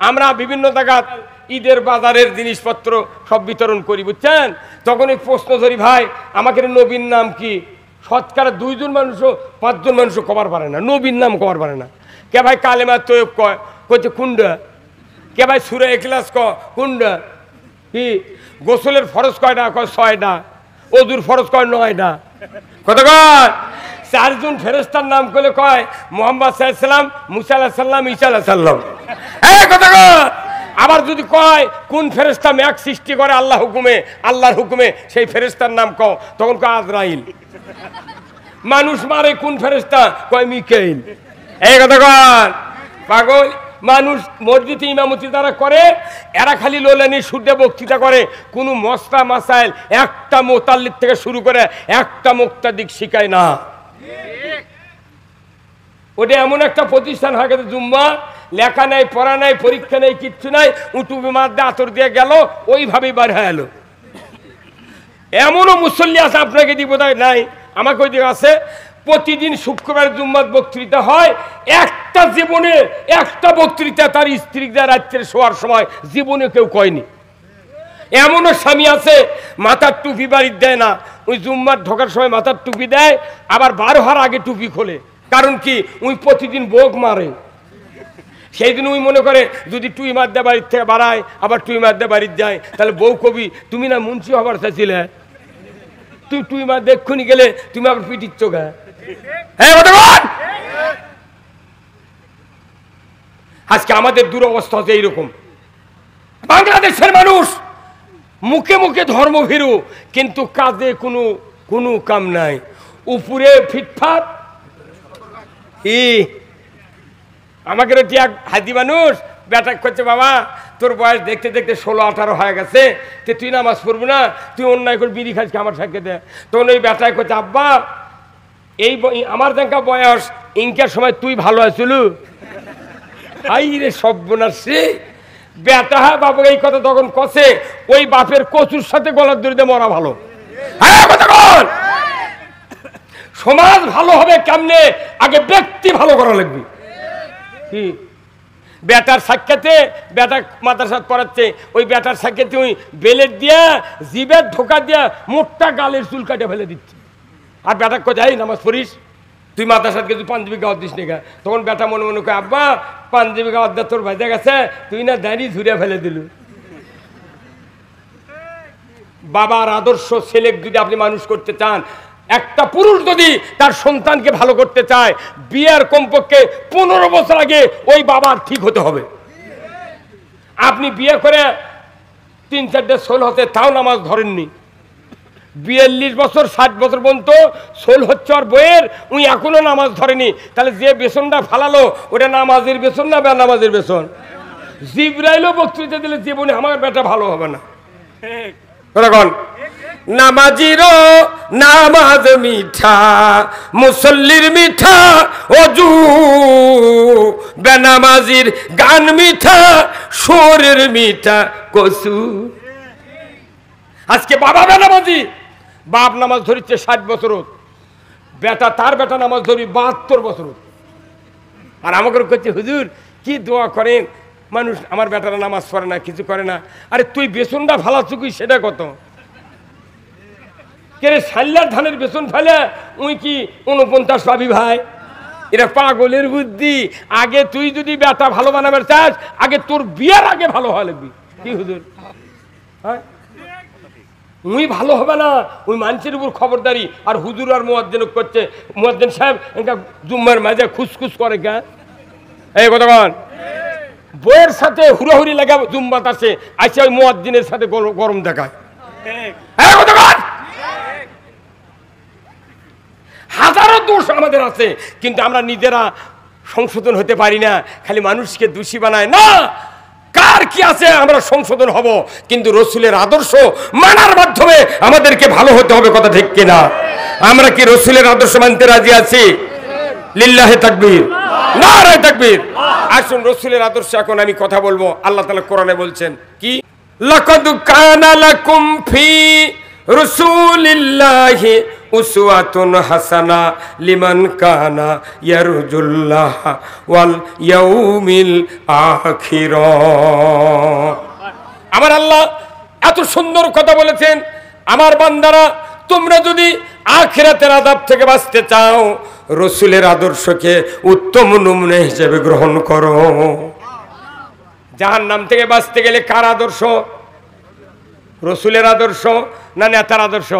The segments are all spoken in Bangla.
আমরা বিভিন্ন জায়গা ঈদের বাজারের জিনিসপত্র সব বিতরণ করি, বুঝছেন? তখন এই প্রশ্ন ধরি, ভাই আমাকে নবীর নাম কি? শতকরা 2 জন মানুষও 5 জন মানুষও কবার পারে না, নবীর নাম কবার পারে না। কে ভাই কালেমা তৈয়ব কয়, কইছে কুন্ডা। কে ভাই সূরা ইখলাস কয়, কুন্ডা। কি গোসলের ফরজ কয়টা? কয় 6টা। ওযুর ফরজ কয় 9টা। কত কয়? 4 জন ফেরেশতার নাম করলে কয় মুহাম্মদ সাল্লাল্লাহু আলাইহি সাল্লাম, মুসা আলাইহিস সালাম, ঈসা আলাইহিস সালাম। কত কয়? আবার যদি কয় কোন ফেরেশতা মেঘ সৃষ্টি করে আল্লাহ হুকুমে, আল্লাহর হুকুমে, সেই ফেরেশতার নাম কও, তখন কয় আজরাইল। মানুষ মারে কোন ফেরেশতা? কয় মিকাইল। এই কথা কয় পাগল। মানুষ মসজিদে ইমামতি যারা করে এরা খালি লোলানি সুদে বক্তৃতা করে, কোনো মশলা মাসাইল একটা মোতাল্লিদ থেকে শুরু করে একটা মুক্তাদিক শিখায় না। ওটা এমন একটা প্রতিষ্ঠান হয়ে গেছে, জুম্মা লেখা নাই, পড়া নাই, পরীক্ষা নেই, কিচ্ছু নাই, উটুবি মারদে আতর দিয়ে গেল, ওইভাবেই বার হয়ে এলো। এমনও মুসল্লি আছে, আপনাকে দিব নাই, আমাকে ওই দিকে আছে, প্রতিদিন শুক্রবার জুম্মার বক্তৃতা হয়, একটা জীবনে একটা বক্তৃতা তার স্ত্রীদের রাত্রে শোয়ার সময় জীবনে কেউ কয়নি। এমনও স্বামী আছে মাথার টুপি বাড়ির দেয় না, ওই জুম্মার ঢোকার সময় মাথার টুপি দেয়, আবার 12 হওয়ার আগে টুপি খোলে। কারণ কি? ওই প্রতিদিন বোক মারে। সেই দিন ওই মনে করে যদি টুই মারদে বাড়ির থেকে বাড়ায়, আবার টুই মারদে বাড়ির যায়, তাহলে বউ কবি তুমি না মুন্সি হবার চাইছিলে, তুই টুই মার দেখুনি গেলে তুমি আবার পিটিচ্ছ গা। আজকে আমাদের দুরবস্থা হচ্ছে এইরকম। বাংলাদেশের মানুষ মুখে মুখে ধর্মভীরু, কিন্তু কাজে কোনো কাম নাই, উপরে ফিটফাট। আমাকে এক হাদি মানুষ বেটা করছে, বাবা তোর বয়স দেখতে দেখতে 16-18 হয়ে গেছে, তুই নামাজ পড়বো না, তুই অন্যায় করে বিড়ি খাচ্ছি আমার সাথে দে। তখন ওই বেটায় করছে, আব্বা এই আমার দেখা বয়স ইনকার সময় তুই ভালো আছিল। আই রে সর্বনাশ রে বেটা। হ্যাঁ বাবু এই কথা তখন কষে, ওই বাপের কচুর সাথে গলার দড়িতে মরা ভালো। হ্যাঁ কথা বল। সমাজ ভালো হবে কেমনে? আগে ব্যক্তি ভালো করা লাগবে। কি বেটার সাক্ষাতে, বেটা মাদ্রাসাত পড়াচ্ছে, ওই বেটার সাক্ষাতে ওই বেলেট দিয়া জিবের ঢোকা দিয়া মোটটা গালের চুল কাটে ফেলে দিচ্ছে। আর বেটা কোথায় নামাজ পড়িস, তুই মাদ্রাসাত গেছি পাঞ্জাবি গাওয়াত দিস নিকা। তখন বেটা মনে মনে কয়, আব্বা পাঞ্জাবি গাওয়াত দেওয়া তোর ভাইজা গেছে, তুই না দাঁড়িয়ে ঝুড়িয়া ফেলে দিলু। বাবার আদর্শ ছেলে যদি আপনি মানুষ করতে চান, একটা পুরুষ যদি তার সন্তানকে ভালো করতে চায়, বিয়ের কমপক্ষে 15 বছর আগে ওই বাবার ঠিক হতে হবে। আপনি বিয়ে করে 3-4টে সোল হতে তাও নামাজ ধরেননি, 42 বছর 60 বছর পর্যন্ত সোল হচ্ছে আর বইয়ের, উনি এখনো নামাজ ধরেনি, তাহলে যে বেসনটা ফালালো ওটা নামাজের বেসন না বেনামাজের বেসন? জিবরাইলও বক্তৃতা দিলে জীবনে আমার বেটা ভালো হবে না। নামাজিরও নামাজ মিঠা, মুসল্লির মিঠা অজু, বেনামাজির গান মিঠা, সুরের মিঠা কসু। আজকে বাবা বেনামাজি, বাপ নামাজ ধরিচ্ছে 60 বছর, বেটা তার বেটা নামাজ ধরি 72 বছর। আর আমাকে করছে, হুজুর কি দোয়া করেন, মানুষ আমার বেটারা নামাজ পড়ে না, কিছু করে না। আরে তুই বেসনটা ফালা চুকুই সেটা কত? কে সাল্লার ধানের বেসন ফেলে উই কি 49 পাবি ভাই? এটা পাগলের বুদ্ধি। আগে তুই যদি বেটা ভালো বানাবার চাস, আগে তোর বিয়ের আগে ভালো হওয়া লাগবি। কি হুজুর? হ্যাঁ উই ভালো হবে না, ওই মানুষের উপর খবরদারি। আর হুজুর আর মুয়াজ্জিন করছে, মুয়াজ্জিন সাহেব জুম্মার মাঝে খুসখুস করে গা। এই কথা বল, বইয়ের সাথে হুড়াহুড়ি লাগা জুম্মাত আছে, আসে ওই মুয়াজ্জিনের সাথে গরম দেখায়। কথা বল। হাজারো দোষ আমাদের আছে, কিন্তু আমরা নিজেরা সংশোধন হতে পারি না, খালি মানুষকে দোষী বানায় না। কার কি আছে আমরা সংশোধন হব, কিন্তু রসুলের আদর্শ মানার মাধ্যমে আমাদেরকে ভালো হতে হবে। কথা ঠিক কিনা? আমরা কি রসুলের আদর্শ মানতে রাজি আছি? লিল্লাহে তাকবীর, নারায়ে তাকবীর। আসুন রসুলের আদর্শ এখন আমি কথা বলবো। আল্লাহ তাআলা কোরআনে বলছেন কি, লাকাদ কানা লাকুম ফি রাসূলিল্লাহি উসওয়াতুন হাসানা লিমান কানা ইয়ারজুল্লাহ ওয়াল ইয়াউমিল আখির। আমার আল্লাহ এত সুন্দর কথা বলেছেন, আমার বান্দারা তোমরা যদি আখিরাতের আযাব থেকে বাঁচতে চাও রাসূলের আদর্শকে উত্তম নমুনা হিসেবে গ্রহণ করো। জাহান্নাম থেকে বাঁচতে গেলে কার আদর্শ? রাসূলের আদর্শ না নেতার আদর্শ?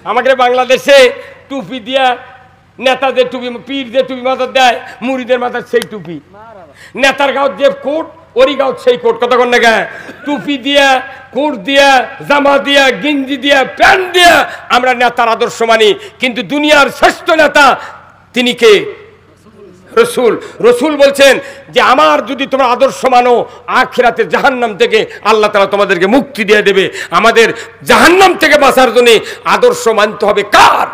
আমাকে বাংলাদেশে টুপি দিয়া নেতা যে টুপি, পীর যে টুপি মাথার দেয়, মুড়িদের মাথার সেই টুপি, নেতার গাঁত যে কোট ওরই গাঁত সেই কোট। কথা কন না গা? টুপি দিয়া, কোট দিয়া, জামা দিয়া, গেঞ্জি দিয়া, প্যান্ট দিয়া আমরা নেতার আদর্শ মানি, কিন্তু দুনিয়ার শ্রেষ্ঠ নেতা তিনি কে? রসুল। রসুল বলছেন যে আমার যদি তোমরা আদর্শ মানো আখিরাতে জাহান্নাম থেকে আল্লাহ তাআলা তোমাদেরকে মুক্তি দিয়ে দেবে। আমাদের জাহান্নাম থেকে বাঁচার জন্য আদর্শ মানতে হবে কার?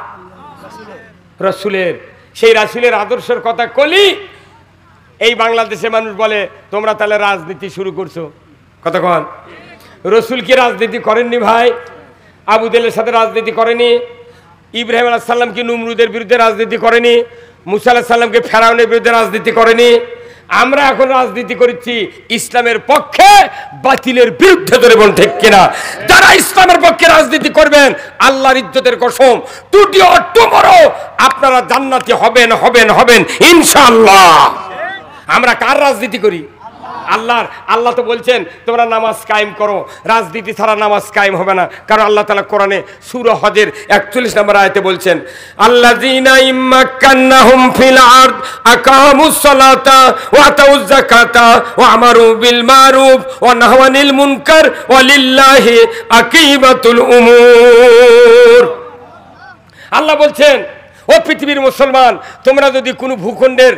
রসুলের। সেই রাসূলের আদর্শের কথা কলি এই বাংলাদেশে মানুষ বলে তোমরা তাহলে রাজনীতি শুরু করছো। কতক্ষণ? রসুল কি রাজনীতি করেননি ভাই? আবু জেহেলের সাথে রাজনীতি করেনি? ইব্রাহিম আলাইহিস সালাম কি নমরুদের বিরুদ্ধে রাজনীতি করেনি? মুসা আলাইহিস সালামকে ফেরাউনের বিরুদ্ধে রাজনীতি করেনি? আমরা এখন রাজনীতি করছি ইসলামের পক্ষে, বাতিলের বিরুদ্ধে। ধরে বল ঠিক কিনা? যারা ইসলামের পক্ষে রাজনীতি করবেন আল্লাহর ইজ্জতের কসম টুডে অর টুমরো আপনারা জান্নাতি হবেন হবেন হবেন ইনশাআল্লাহ। আমরা কার রাজনীতি করি? আল্লাহর। আল্লাহ তো বলছেন তোমরা নামাজ কায়েম করো, রাজনীতি ছাড়া নামাজ কায়েম হবে না। কারণ আল্লাহ তাআলা কোরআনে সূরা হজের 41 নম্বর আয়াতে বলছেন আল্লাযীনা ইম্মাক্কান্নাহুম ফিল আরদ আকামুস সালাতা ওয়া আতাউয যাকাতা ওয়া আমারু বিল মারুফ ওয়া নাহাউ আনিল মুনকার ওয়া লিল্লাহি আকিবাতুল উমুর। আল্লাহ বলছেন ও পৃথিবীর মুসলমান, তোমরা যদি কোনো ভূখণ্ডের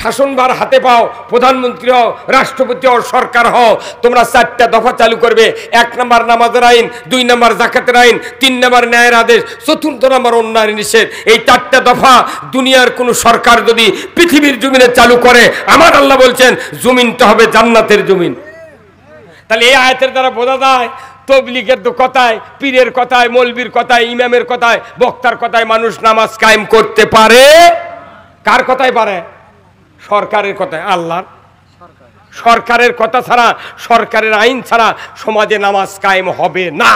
শাসনভার হাতে পাও, প্রধানমন্ত্রী হও, রাষ্ট্রপতি হও, সরকার হও, তোমরা 4টা দফা চালু করবে। 1 নম্বর নামাজের আইন, 2 নম্বর যাকাতের আইন, 3 নম্বর ন্যায়ের আদেশ, 4th নম্বর অন্যায় নিষেধ। এই 4টা দফা দুনিয়ার কোন সরকার যদি পৃথিবীর জমিনে চালু করে, আমার আল্লাহ বলছেন জমিনটা হবে জান্নাতের জমিন। তাহলে এই আয়াতের দ্বারা বোঝা যায় তবলিগের তো কথায়, পীরের কথায়, মৌলবীর কথায়, ইমামের কথায়, বক্তার কথায় মানুষ নামাজ কায়েম করতে পারে। কার কথায় পারে? সরকারের কথায়। আল্লাহর। সরকারের কথা ছাড়া, সরকারের আইন ছাড়া সমাজে নামাজ কায়েম হবে না।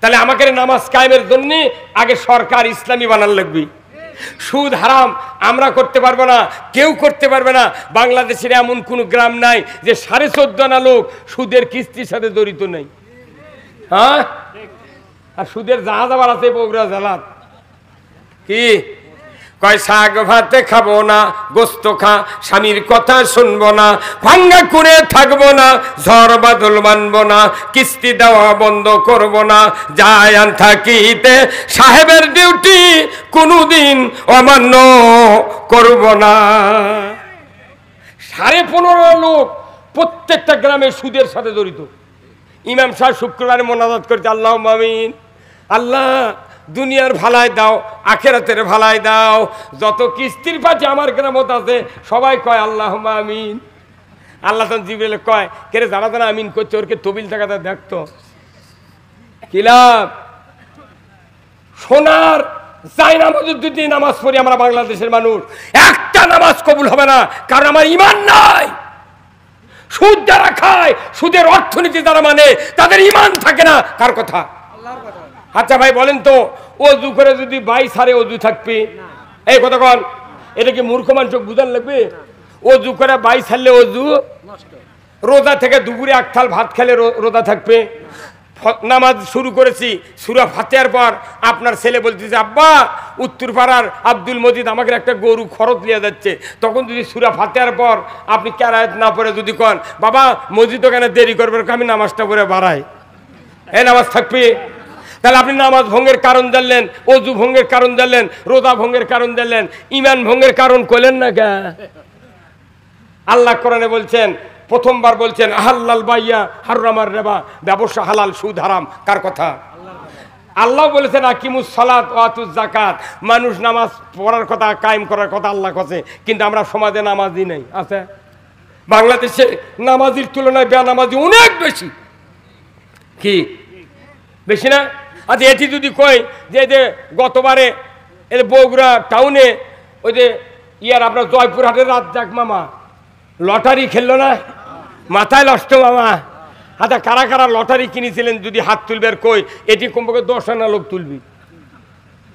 তাহলে আমাকে নামাজ কায়েমের জন্য আগে সরকার ইসলামী বানান লাগবে। সুদ হারাম আমরা করতে পারবো না, কেউ করতে পারবে না। বাংলাদেশের এমন কোন গ্রাম নাই যে 14.5 আনা লোক সুদের কিস্তির সাথে জড়িত নেই। হ্যাঁ, আর সুদের জাহাজ আবার আছে বগুড়া জেলার। কি কয়? শাক ভাতে খাবো না, গোস্ত খা, স্বামীর কথা শুনবো না, ভাঙ্গা করে থাকবো না, ঝড় বাদল মানবো না, কিস্তি দেওয়া বন্ধ করবো না, যায় আন থাকিতে সাহেবের ডিউটি কোনোদিন অমান্য করবো না। 15.5 লোক প্রত্যেকটা গ্রামে সুদের সাথে জড়িত। ইমাম সাহেব শুক্রবারে মোনাজাত করছে আল্লাহ আমিন, আল্লাহ দুনিয়ার ভালাই দাও, আখেরাতের ভালাই দাও। যত কিস্তির পাচ্ছে আমার গ্রামত আছে সবাই কয় আল্লাহ আমিন। আল্লাহ তখন জিবরাইল কয় কেরে যারা যারা আমিন করছে ওরকে তবিল টাকাটা দেখতো কি লাভ? সোনার যাই নামাজ যদি নামাজ পড়ি আমরা বাংলাদেশের মানুষ, একটা নামাজ কবুল হবে না, কারণ আমার ঈমান নাই। সুদ যারা খায়, সুদের অর্থনীতি যারা মানে, তাদের ঈমান থাকে না। কার কথা? আল্লাহর কথা। আচ্ছা ভাই বলেন তো, অজু করে যদি 22 সারে অজু থাকবে, এই কথা কন, এটা কি মূর্খ মানুষ বুঝান লাগবে? অজু করে 22 সারলে অজু নষ্ট। রোজা থেকে দুপুরে 1 থাল ভাত খেলে রোজা থাকবে। নামাজ শুরু করেছি, সূরা ফাতিহার পর আপনার ছেলে বলতেছে আব্বা উত্তর পাড়ার আব্দুল মজিদ আমাকে একটা গরু খরচ নিয়ে যাচ্ছে, তখন যদি সূরা ফাতিহার পর আপনি কেরায়াত না পড়ে যদি কন বাবা মসজিদ ওখানে দেরি করবে, আমি নামাজটা পড়ে বাড়াই, এই নামাজ থাকবে? তাহলে আপনি নামাজ ভঙ্গের কারণ জানলেন, অজু ভঙ্গের কারণ জানলেন, রোজা ভঙ্গের কারণ জানলেন, ঈমান ভঙ্গের কারণ কইলেন না কে? আল্লাহ কোরআনে বলছেন, প্রথমবার বলছেন আহাল্লাল বাইয়া হারামার রিবা, ব্যবসা হালাল সুদ হারাম। কার কথা? আল্লাহ বলেছেন আকিমুস সালাত ওয়া আতুজ যাকাত, মানুষ নামাজ পড়ার কথা, কায়েম করার কথা আল্লাহ কাছে, কিন্তু আমরা সমাজে নামাজি নেই। আছে বাংলাদেশে নামাজির তুলনায় বেনামাজি অনেক বেশি। কি বেশি না? আচ্ছা এটি যদি কই যে গতবারে এই বগুড়া টাউনে ওই যে আপনার জয়পুরহাটের রাজ্জাক মামা লটারি খেললো না, মাথায় নষ্ট মামা। আচ্ছা কারা কারা লটারি কিনেছিলেন যদি হাত তুলবে আর কই, এটি কমপক্ষে 10 আনা লোক তুলবি।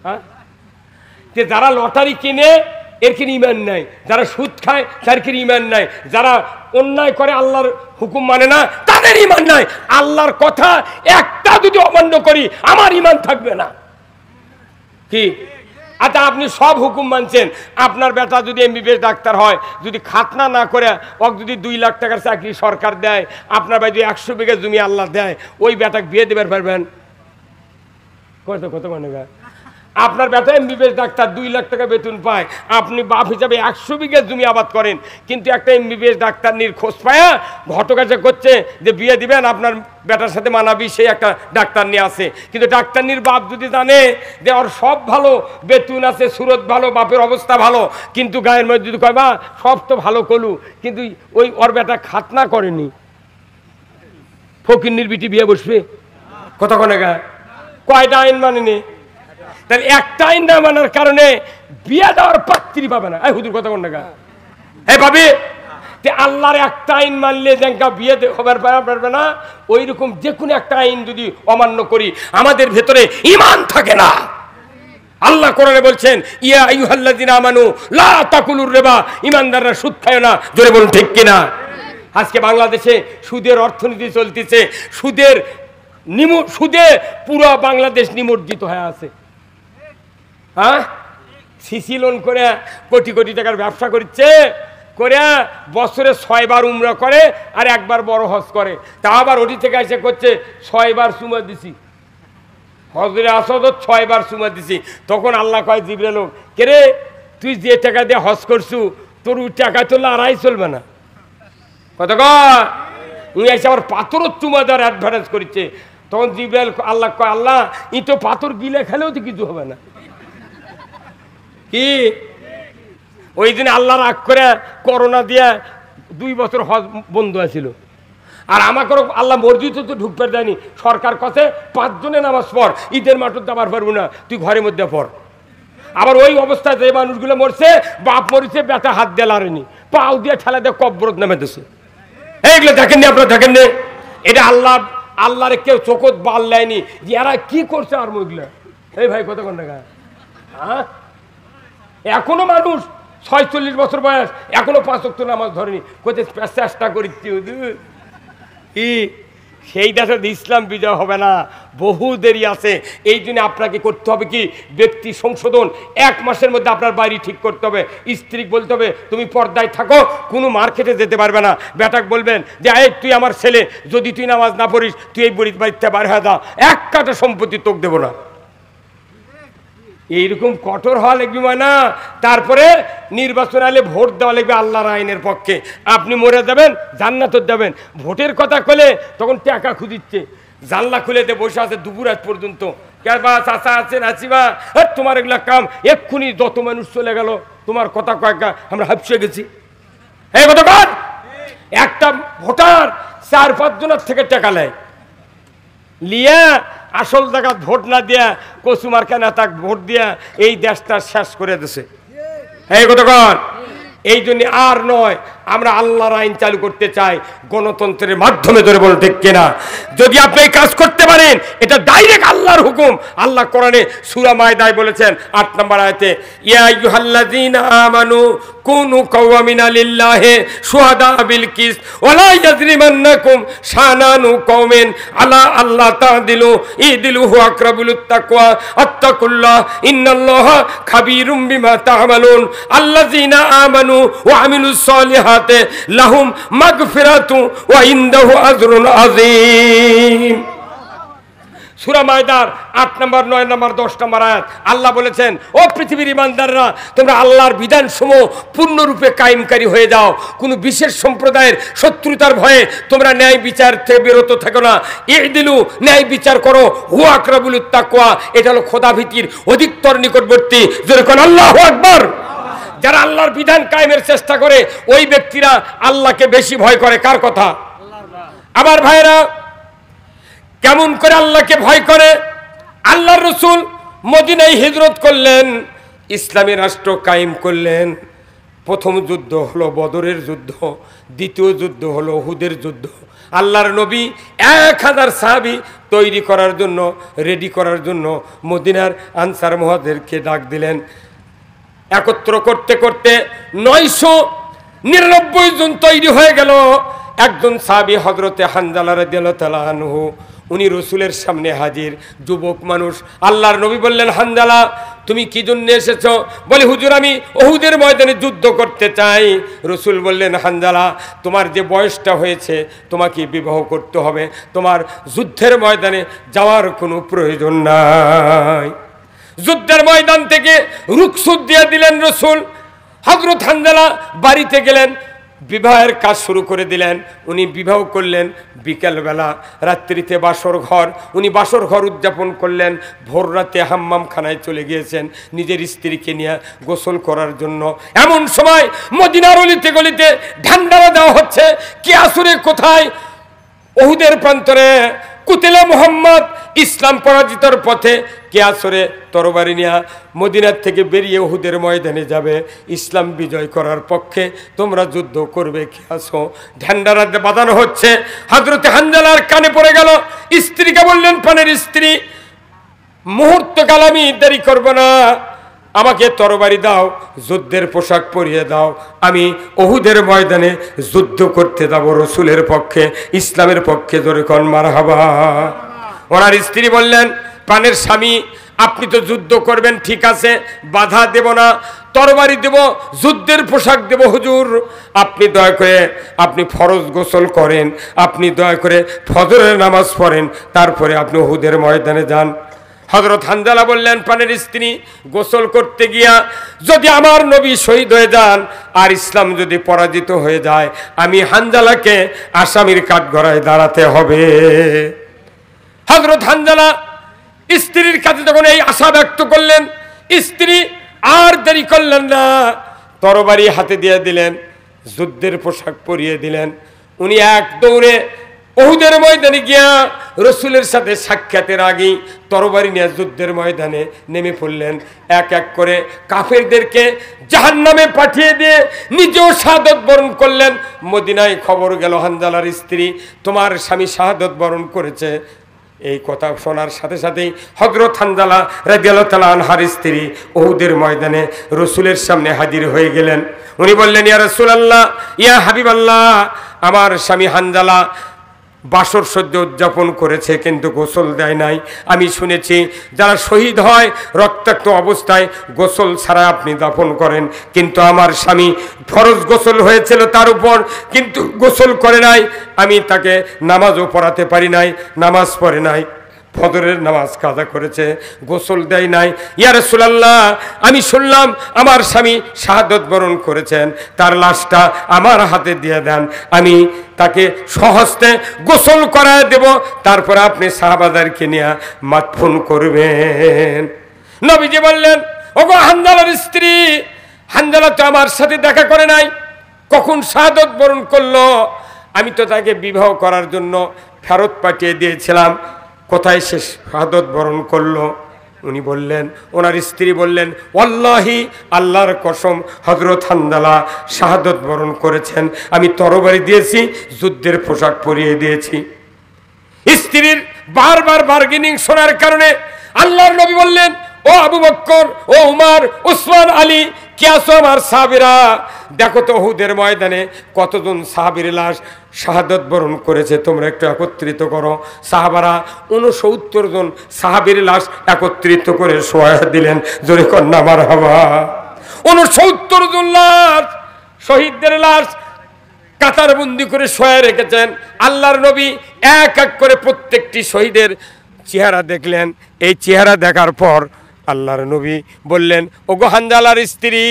হ্যাঁ, যে যারা লটারি কিনে এর কি ইমান নাই, যারা সুদ খায় তার কি ইমান নাই, যারা অন্যায় করে আল্লাহর হুকুম মানে না তাদের ইমান নাই। আল্লাহর কথা একটা যদি অমান্য করি আমার ইমান থাকবে না কি? আচ্ছা আপনি সব হুকুম মানছেন, আপনার বেটা যদি এমবিবিএস ডাক্তার হয়, যদি খাতনা না করে ওকে যদি 2 লাখ টাকার চাকরি সরকার দেয়, আপনার ভাই যদি 100 বিঘা জমি আল্লাহ দেয়, ওই বেটাকে বিয়ে দেবার পারবেন? কত মানে আপনার বেটা এমবিবিএস ডাক্তার 2 লাখ টাকা বেতন পায়, আপনি বাপ হিসাবে 100 বিঘা জমি আবাদ করেন, কিন্তু একটা এমবিবিএস ডাক্তার খোঁজ পায়া ঘটকাছে করছে যে বিয়ে দিবেন আপনার বেটার সাথে মানাবি, সেই একটা ডাক্তার নিয়ে আসে। কিন্তু ডাক্তারনির বাপ যদি জানে যে ওর সব ভালো, বেতন আছে, সুরত ভালো, বাপের অবস্থা ভালো, কিন্তু গায়ের মধ্যে যদি কয় বা সব তো ভালো করলু, কিন্তু ওই ওর বেটা খাতনা করেনি, ফকিন্নির বিটি বিয়ে বসবে? কতক্ষণে গা কয়টা আইন মানেনি? তাহলে একটা আইন না মানার কারণে বিয়ে দেওয়ার পাত্রী পাবে না। হুজুর কথা কোন টাকা হ্যাঁ পাবি? আল্লাহর একটা আইন মানলে যেটা বিয়ে হবার পারবে না, ওই রকম যে কোনো একটা আইন যদি অমান্য করি আমাদের ভেতরে ঈমান থাকে না। আল্লাহ কোরআনে বলছেন ইয়া আইয়ুহাল্লাযিনা আমানু লা তাকুলুর রিবা, ঈমানদাররা সুদ খায় না। জোরে বলুন ঠিক কিনা? আজকে বাংলাদেশে সুদের অর্থনীতি চলতেছে, সুদে পুরো বাংলাদেশ নিমজ্জিত হয়ে আছে। হ্যাঁ, সিসি লোন করে কোটি কোটি টাকার ব্যবসা করছে, করে বছরে 6 বার উমরা করে আর 1 বার বড় হজ করে, তা আবার ওটি থেকে এসে করছে 6 বার চুমা দিছি, হজরে আসাদত 6 বার চুমা দিছি। তখন আল্লাহ কয় জিবরাইল, কে রে তুই যে টাকা দিয়ে হজ করছু তোর ওই টাকা তো লড়াই চলবে না। কত কয় উনি এসে আবার পাথরও চুমা দেওয়ার অ্যাডভার্টাইজ করছে। তখন জিবরাইল আল্লাহ কয়, আল্লাহ ই তো পাথর গিলে খেলেও তো কিছু হবে না কি? ওই দিন আল্লাহ রাগ করে করোনা দিয়ে 2 বছর হজ বন্ধ আছিল, আর আমাকে আল্লাহ মসজিদে তো ঢুকতে দেয়নি। সরকার কাছে 5 জনে নামাজ পড়, ঈদের মাঠে যাবার পারবো না, তুই ঘরের মধ্যে পড়। আবার ওই অবস্থায় যে মানুষগুলো মরছে, বাপ মরিছে, বেটা হাত দিয়ে লাড়েনি, পাও দিয়ে ঠেলা দিয়ে কব্বরত নামে দিছে। এইগুলো দেখেননি আপনারা? দেখেননি? এটা আল্লাহরে কেউ চোখত বাল দেয়নি যে এরা কি করছে। আর মহিলা এই ভাই কত কোন টাকা? হ্যাঁ, এখনো মানুষ 46 বছর বয়স এখনো 5 ওয়াক্ত নামাজ ধরেনি, কোথায় চেষ্টা করিচ্ছি কি? সেই দেশে ইসলাম বিজয় হবে না, বহু দেরি আছে। এই জন্য আপনাকে করতে হবে কি? ব্যক্তি সংশোধন। 1 মাসের মধ্যে আপনার বাড়ি ঠিক করতে হবে, স্ত্রী বলতে হবে তুমি পর্দায় থাকো, কোনো মার্কেটে যেতে পারবে না। বেটাক বলবেন যে এই তুই আমার ছেলে, যদি তুই নামাজ না পড়িস তুই এই বাড়িতে বার হয়ে যা, 1 কাটা সম্পত্তি তোকে দেবো না। এইরকম কঠোর হওয়া লাগবে না। তারপরে নির্বাচন আলে ভোট দেওয়া লাগবে আল্লাহর আইনের পক্ষে। আপনি মরে যাবেন, জান্নাতে যাবেন। ভোটের কথা কলে তখন টাকা খুঁজিচ্ছে, জানলা খুলে দিয়ে বসে আছে দুপুর আজ পর্যন্ত। কেবা চাচা আছেন আছিবা, তোমার এগুলা কাম এক্ষুনি যত মানুষ চলে গেল, তোমার কথা কয়েকটা আমরা হাঁপসে গেছি। এই কথা কর, একটা ভোটার 4-5 জনের থেকে টাকা নেয়, লিয়া আসল জায়গা ভোট না দিয়া কচুমার কেনা তাক ভোট দিয়া এই দেশটা শেষ করে দিছে। এই কথা কর। এই জন্য আর নয়, আমরা আল্লাহর আইন চালু করতে চাই গণতন্ত্রের মাধ্যমে। ধরে বলো ঠিক কিনা? যদি আপনি এই কাজ করতে পারেন, এটা ডাইরেক্ট আল্লাহর হুকুম। আল্লাহ কোরআনে সূরা মায়দায় বলেছেন 8 নম্বর আয়াতে, ইয়া আইয়ুহাল্লাযীনা আমানু কুনু কাওয়ামিনা লিল্লাহি শুহাদা বিল কিস ওয়ালা ইয়াজরিমান্নাকুম শানানু কওমিন আলা আল্লাহ তাদিলু ইদিলু হুয়া আকরাবুত তাকওয়া আত্তাকুল্লাহ ইন্নাল্লাহা খাবীরুম বিমা তা'মালুন আল্লাযীনা আমানু ওয়া আমিলুস সালিহাতি লাহুম মাগফিরাতু ওয়া ইনদাহু আজরুন আযীম। সূরা মায়দার 8 নম্বর, 9 নম্বর, 10 নম্বর আয়াত আল্লাহ বলেছেন, ও পৃথিবীর ঈমানদাররা, তোমরা আল্লাহর বিধানসমূহ পূর্ণরূপে কায়েমকারী হয়ে যাও। কোনো বিশেষ সম্প্রদায়ের শত্রুতার ভয়ে তোমরা ন্যায় বিচার থেকে বিরত থেকো না। ইদিলু, ন্যায় বিচার করো। হুয়া আকরাবুত তাকওয়া, এটা হলো খোদাভীতির অধিকতর নিকটবর্তী। যেরকম আল্লাহু আকবার। যারা আল্লাহর বিধান কায়েমের চেষ্টা করে ওই ব্যক্তিরা আল্লাহকে বেশি ভয় করে। কার কথা? আমার ভাইরা কেমন করে আল্লাহকে ভয় করে? আল্লাহর রাসূল মদিনায় হিজরত করলেন, ইসলামী রাষ্ট্র কায়েম করলেন। প্রথম যুদ্ধ হলো বদরের যুদ্ধ, দ্বিতীয় যুদ্ধ হলো উহুদের যুদ্ধ। আল্লাহর নবী 1000 সাহাবী তৈরি করার জন্য, রেডি করার জন্য মদিনার আনসার মুহাজিরকে ডাক দিলেন। একত্র করতে করতে 999 জন তৈরি হয়ে গেল। একজন সাহাবী হযরতে হানজালা রাদিয়াল্লাহু তাআলা আনহু, উনি রসুলের সামনে হাজির, যুবক মানুষ। আল্লাহর নবী বললেন, হানজালা তুমি কি জন্য এসেছো? বলে, হুজুর আমি উহুদের ময়দানে যুদ্ধ করতে চাই। রসুল বললেন, হানজালা তোমার যে বয়সটা হয়েছে তোমাকে বিবাহ করতে হবে, তোমার যুদ্ধের ময়দানে যাওয়ার কোনো প্রয়োজন নাই। যুদ্ধের ময়দান থেকে রুখসুত দিয়ে দিলেন রসুল। হযরত হানজালা বাড়িতে গেলেন, বিবাহের কাজ শুরু করে দিলেন। উনি বিবাহ করলেন বিকেলবেলা, রাত্রিতে বাসর ঘর, উনি বাসর ঘর উদযাপন করলেন। ভোর রাতে হাম্মামখানায় চলে গিয়েছেন নিজের স্ত্রীকে নিয়ে গোসল করার জন্য। এমন সময় মদিনার অলিতে গলিতে ঢান্ডারা দেওয়া হচ্ছে, কে আসরে কোথায়? উহুদের প্রান্তরে কুতিলা মুহাম্মদ, ইসলাম পরাজিতর পথে। কে আসরে তরবারি নিয়ে মদিনার থেকে বেরিয়ে উহুদের ময়দানে যাবে, ইসলাম বিজয় করার পক্ষে তোমরা যুদ্ধ করবে, কে আসো? ঝান্ডারা বাঁধানো হচ্ছে। হযরতে হানজালার কানে পড়ে গেল। স্ত্রীকে বললেন, প্রাণের স্ত্রী, মুহূর্তকাল আমি দেরি করব না, আমাকে তরবারি দাও, যুদ্ধের পোশাক পরিয়ে দাও, আমি উহুদের ময়দানে যুদ্ধ করতে যাব রসুলের পক্ষে, ইসলামের পক্ষে। জোরে কোন মারহাবা। ওনার স্ত্রী বললেন, প্রাণের স্বামী আপনি তো যুদ্ধ করবেন, ঠিক আছে, বাধা দেব না, তরবারি দেব, যুদ্ধের পোশাক দেব। হুজুর আপনি দয়া করে আপনি ফরজ গোসল করেন, আপনি দয়া করে ফজরের নামাজ পড়েন, তারপরে আপনি উহুদের ময়দানে যান। হযরত হানজালা বললেন, প্রাণের স্ত্রী, গোসল করতে গিয়া যদি আমার নবী শহীদ হয়ে যান আর ইসলাম যদি পরাজিত হয়ে যায়, আমি হানজালাকে আসামির কাঠগড়ায় দাঁড়াতে হবে। হযরত হানজালা স্ত্রীর কাছে যখন এই আশা ব্যক্ত করলেন, স্ত্রী আর দেরি করলেন না, তরবারি হাতে দিয়ে দিলেন, যুদ্ধের পোশাক পরিয়ে দিলেন। উনি এক দৌড়ে উহুদের ময়দানে গিয়া রসুলের সাথে সাক্ষাতের আগেই তরবারি নিয়ে যুদ্ধের ময়দানে নেমে পড়লেন। এক এক করে কাফেরদেরকে জাহান্নামে পাঠিয়ে দিয়ে নিজেও শাহাদত বরণ করলেন। মদিনায় খবর গেল, হানজালার স্ত্রী, তোমার স্বামী শাহাদত বরণ করেছে। এই কথা শোনার সাথে সাথেই হযরত হানজালা রাদিয়াল্লাহু তাআলা আনহার স্ত্রী উহুদের ময়দানে রসুলের সামনে হাজির হয়ে গেলেন। উনি বললেন, ইয়া রাসূলুল্লাহ, ইয়া হাবিবাল্লাহ, আমার স্বামী হানজালা বাসর সহ্য উদযাপন করেছে কিন্তু গোসল দেয় নাই। আমি শুনেছি যারা শহীদ হয় রক্তাক্ত অবস্থায় গোসল ছাড়া আপনি দাফন করেন, কিন্তু আমার স্বামী ফরজ গোসল হয়েছিল তার উপর, কিন্তু গোসল করে নাই। আমি তাকে নামাজও পড়াতে পারি নাই, নামাজ পড়ে নাই, ফজরের নামাজ কাজা করেছে, গোসল দেয় নাই। ইয়া রাসূলুল্লাহ, আমি শুনলাম আমার স্বামী শাহাদত বরণ করেছেন, তার লাশটা আমার হাতে দিয়ে দেন, আমি তাকে সহস্তে গোসল করায় দেব, তারপর আপনি সাহাবাদেরকে নিয়ে মাদফুন করবেন। নবীজি বললেন, ওগো হানজালার স্ত্রী, হানজালা তো আমার সাথে দেখা করে নাই, কখন শাহাদত বরণ করলো? আমি তো তাকে বিবাহ করার জন্য ফেরত পাঠিয়ে দিয়েছিলাম, কোথায় সে শাহাদত বরণ করলো? উনি বললেন, ওনার স্ত্রী বললেন, ওয়াল্লাহি, আল্লাহর কসম, হযরত হানজালা শাহাদত বরণ করেছেন, আমি তরবারি দিয়েছি, যুদ্ধের পোশাক পরিয়ে দিয়েছি। স্ত্রীর বারবার বার্গেনিং শোনার কারণে আল্লাহর নবী বললেন, ও আবু বকর, ও উমর, উসমান, আলী, কে আছো আমার সাহাবীরা? দেখো তো উহুদের ময়দানে কতজন সাহাবীর লাশ শাহাদত বরণ করেছে, তোমরা একটু একত্রিত করো। সাহাবারা 69 জন সাহাবীর লাশ একত্রিত করে শোয়া দিলেন। জোরে কন্যা মারহাবা। 69 জন লাশ, শহীদদের লাশ কাতারবন্দি করে শোয়া রেখেছেন। আল্লাহর নবী এক এক করে প্রত্যেকটি শহীদের চেহারা দেখলেন। এই চেহারা দেখার পর আল্লাহর নবী বললেন, ওগো হানজালার স্ত্রী,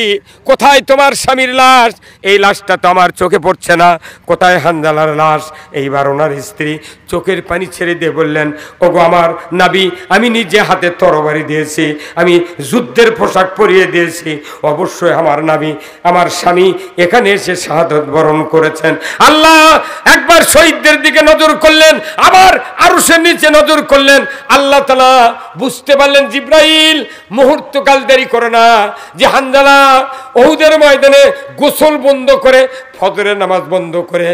কোথায় তোমার স্বামীর লাশ? এই লাশটা তো আমার চোখে পড়ছে না, কোথায় হানজালার লাশ? এইবার ওনার স্ত্রী চোখের পানি ছেড়ে দিয়ে বললেন, ওগো আমার নবী, আমি নিজে হাতে তরবারি দিয়েছি, আমি যুদ্ধের পোশাক পরিয়ে দিয়েছি, অবশ্যই আমার নবী, আমার স্বামী এখানে এসে শাহাদত বরণ করেছেন। আল্লাহ একবার শহীদদের দিকে নজর করলেন, আবার আরশের নিচে নজর করলেন। আল্লাহ তাআলা বুঝতে পারলেন জিব্রাইল মুহূর্তকাল দেরি করে না, যে হানজালা উহুদের ময়দানে গোসল বন্ধ করে, ফজরের নামাজ বন্ধ করে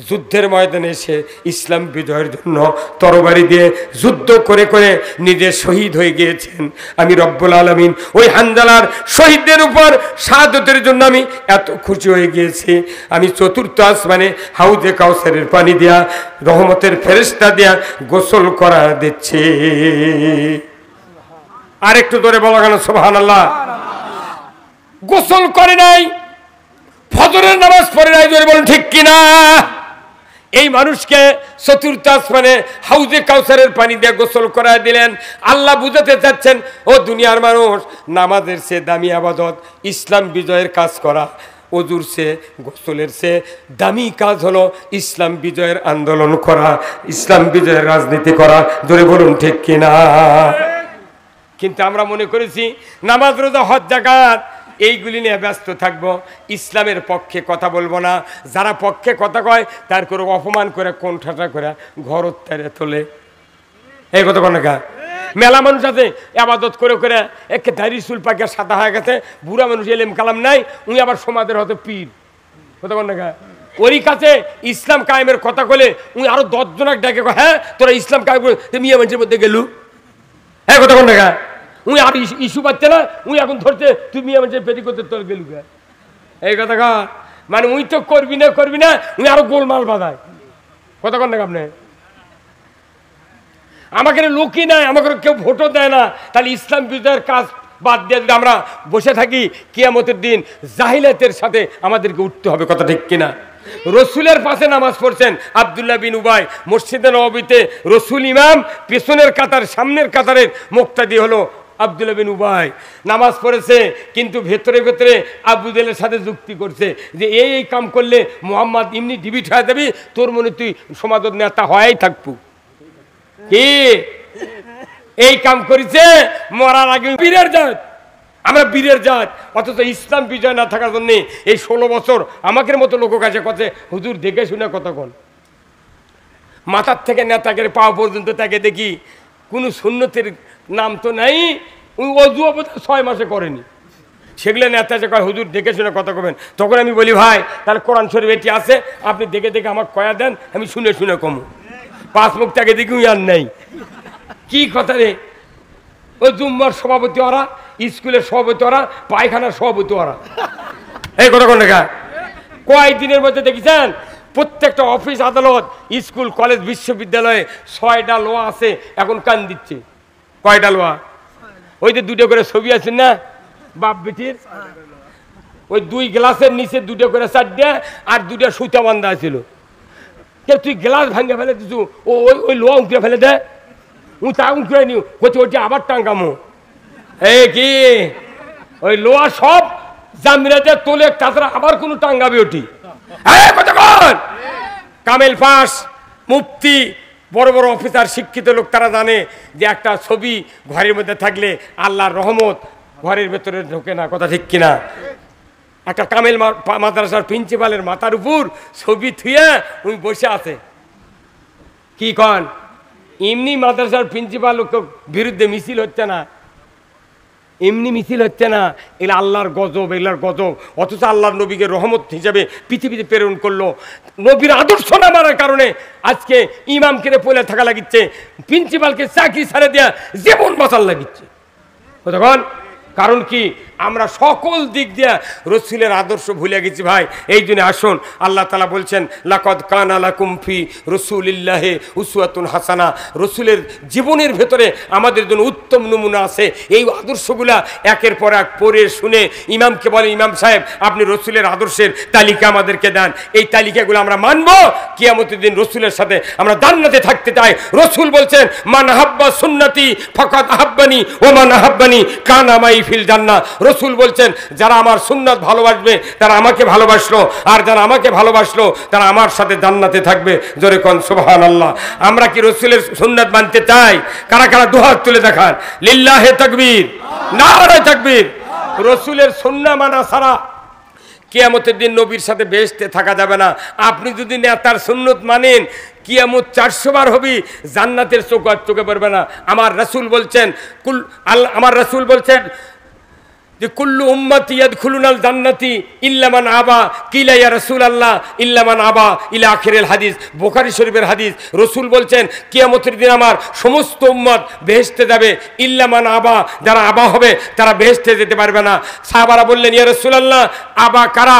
যুদ্ধের ময়দানে এসে ইসলাম বিজয়ের জন্য তরবারি দিয়ে যুদ্ধ করে করে নিজে শহীদ হয়ে গিয়েছেন। আমি রব্বুল আলামিন ওই হানজালার শহীদদের উপর শাহাদতের জন্য আমি এত খুশি হয়ে গিয়েছি। আমি চতুর্থ আসমানে হাউজে কাউসারের পানি দেয়া, রহমতের ফেরেশতা দেয়া গোসল করা দিচ্ছে। আর একটু ধরে বলা কেন সুবহানাল্লাহ। গোসল করে নাই, ফজরের নামাজ পড়ে নাই, ধরে বলেন ঠিক কিনা? এই মানুষকে চতুর্থ আসমানে হাউজে কাউসারের পানি দিয়ে গোসল করা দিলেন। আল্লাহ বুঝাতে চাচ্ছেন, ও দুনিয়ার মানুষ, নামাজের চেয়ে দামি আবাদত ইসলাম বিজয়ের কাজ করা, ওজুর চেয়ে গোসলের চেয়ে দামি কাজ হলো ইসলাম বিজয়ের আন্দোলন করা, ইসলাম বিজয়ের রাজনীতি করা। ধরে বলুন ঠিক কিনা? কিন্তু আমরা মনে করেছি নামাজ, রোজা, হজ, যাকাত এইগুলি নিয়ে ব্যস্ত থাকবো, ইসলামের পক্ষে কথা বলবো না। যারা পক্ষে কথা কয় তার করে অপমান করে কোণঠাসা করে ঘর উত্তারে তোলে। এই কথা কোন না? মেলা মানুষ আছে আবাদত করে করে একে দাড়ি চুল পাকে সাদা হয়ে গেছে, বুড়া মানুষ এলেম কালাম নাই, উনি আবার সমাজের হয়তো পীর। কথা কোন না? ওরই কাছে ইসলাম কায়েমের কথা বলে উনি আরো 10 জনক ডাকে, হ্যাঁ তোরা ইসলাম কায়েম করে মিয়া মানুষের মধ্যে গেলু। হ্যাঁ কথা কোন না? উনি আর ইস্যু পাচ্ছে না, উনি এখন ধরছে তুই মিয়া মানুষের পেটি করতে তোর গেলু। এই কথা কা মানে উনি তো করবি না উনি আরো গোলমাল বাঁধায়। কথা কোন না? আপনি আমাকে লোকই নাই, আমাকে কেউ ভোটও দেয় না, তাহলে ইসলাম বিজয়ের কাজ বাদ দিয়ে যদি আমরা বসে থাকি, কিয়ামতের দিন জাহিলিয়াতের সাথে আমাদেরকে উঠতে হবে। কথা ঠিক কিনা? রসুলের পাশে নামাজ পড়ছেন আব্দুল্লাহ বিন উবাই, মসজিদে নববীতে রসুল ইমাম, পেছনের কাতার সামনের কাতারের মুক্তাদি হলো আব্দুল্লাহ বিন উবাই। নামাজ পড়েছে, কিন্তু ভেতরে ভেতরে আবু জেলের সাথে যুক্তি করছে যে এই কাম করলে মোহাম্মদ এমনি ডিবিট হয়ে যাবি, তোর মনে তুই সমাজত নেতা হয়াই থাকবো। কি এই কাম করেছে? মরার আগে বীরের জাত, আমরা বীরের জাত, অথচ ইসলাম বিজয় না থাকার জন্য এই 16 বছর আমাদের মতো লোক কাছে কথা হুজুর দেখে শুনে কথা কন। মাথার থেকে নেতাকে পাওয়া পর্যন্ত তাকে দেখি কোনো সুন্নতের নাম তো নাই, অজু অবস্থা 6 মাসে করেনি, সেগুলো নেতা যে কয় হুজুর দেখে শুনে কথা কবেন। তখন আমি বলি ভাই তাহলে কোরআন শরীফ এটি আছে, আপনি দেখে দেখে আমার কয়া দেন, আমি শুনে শুনে কমু। 5 মুখ তাকে দেখি আর নেই। কি কথা রে? ওই জুম্মার সভাপতি ওরা, স্কুলের সভাপতি ওরা, পায়খানার সভাপতি ওরা। এই কথা কোন দেখা? কয়েকদিনের মধ্যে দেখেছেন প্রত্যেকটা অফিস, আদালত, স্কুল, কলেজ, বিশ্ববিদ্যালয়ে 6টা লোয়া আছে, এখন কান দিচ্ছে। কয়টা লোয়া? ওই যে 2টো করে ছবি আছে না বাপ বেটির, ওই 2 গ্লাসের নিচে 2টো করে 4টে আর 2টা সুতা বান্ধা ছিল। তুই গ্লাস ভাঙে ফেলে দিছু, ওই লোয়া উঁকড়ে ফেলে দে, তা উঁকড়ে নি হচ্ছে ওইটা আবার টাঙ্গামো। এই কি ওই লোয়া সব জামিরাতে তোলে, তাছাড়া আবার কোনো টাঙ্গাবে ওটি। কামেল পাস, মুফতি, বড় বড় অফিসার, শিক্ষিত লোক তারা জানে যে একটা ছবি ঘরের মধ্যে থাকলে আল্লাহর রহমত ঘরের ভেতরে ঢোকে না। কথা ঠিক কিনা? একটা কামেল মাদ্রাসার প্রিন্সিপালের মাথার উপর ছবি থুয়ে উনি বসে আছে। কি কন? এমনি মাদ্রাসার প্রিন্সিপাল বিরুদ্ধে মিছিল হচ্ছে না, এমনি মিছিল হচ্ছে না, এগুলো আল্লাহর গজব, এগুলার গজব। অথচ আল্লাহর নবীকে রহমত হিসাবে পৃথিবীতে প্রেরণ করলো, নবীর আদর্শ না মানার কারণে আজকে ইমামকে পয়লা থাকা লাগিচ্ছে, প্রিন্সিপালকে চাকরি ছাড়ে দেয়া জীবন বাঁচার লাগিচ্ছে। তখন কারণ কি? আমরা সকল দিক দিয়ে রসুলের আদর্শ ভুলে গেছি ভাই। এই জন্য আসুন, আল্লাহ তাআলা বলছেন লাকাদ কানা লাকুম ফি রাসূলিল্লাহি উসওয়াতুন হাসানা, রসুলের জীবনের ভেতরে আমাদের জন্য উত্তম নমুনা আছে। এই আদর্শগুলা একের পর এক পড়ে শুনে ইমামকে বলে, ইমাম সাহেব আপনি রসুলের আদর্শের তালিকা আমাদেরকে দেন, এই তালিকাগুলো আমরা মানব, কিয়ামতের দিন রসুলের সাথে আমরা জান্নাতে থাকতে চাই। রসুল বলছেন মান আহাব্বা সুন্নতি ফাকাদ আহাব্বানি ওয়া মান আহাব্বানি কানা মাই ফিল জান্নাহ। রসুল বলছেন যারা আমার সুন্নাত ভালোবাসবে তারা আমাকে ভালোবাসলো, আর যারা আমাকে ভালোবাসলো তারা আমার সাথে জান্নাতে থাকবে। জোরে কোন সুবহানাল্লাহ। আমরা কি রসুলের সুন্নাত মানতে চাই? কারা কারা দুহাত তুলে দেখান। লিল্লাহে তাকবীর, নারে তাকবীর। রসুলের সুন্নাত মানা ছাড়া কিয়ামতের দিন নবীর সাথে বেহেশতে থাকা যাবে না। আপনি যদি নেতার সুন্নত মানেন, কিয়ামত 400 বার হবি, জান্নাতের চোখ আর চোখে পড়বে না। আমার রাসূল বলছেন আমার রাসূল বলছেন যে কুল্লু উম্মতি ইয়াদখুলুনাল জান্নাতি ইল্লা মান আবা, কিলা ইয়া রাসূলুল্লাহ ইল্লা মান আবা ইলা আখিরিল হাদিস। বুখারী শরীফের হাদিস। রাসূল বলছেন কিয়ামতের দিন আমার সমস্ত উম্মত বেহেশতে যাবে, ইল্লা মান আবা, যারা আবা হবে তারা বেহেশতে যেতে পারবে না। সাহাবারা বললেন ইয়া রাসূলুল্লাহ আবা কারা?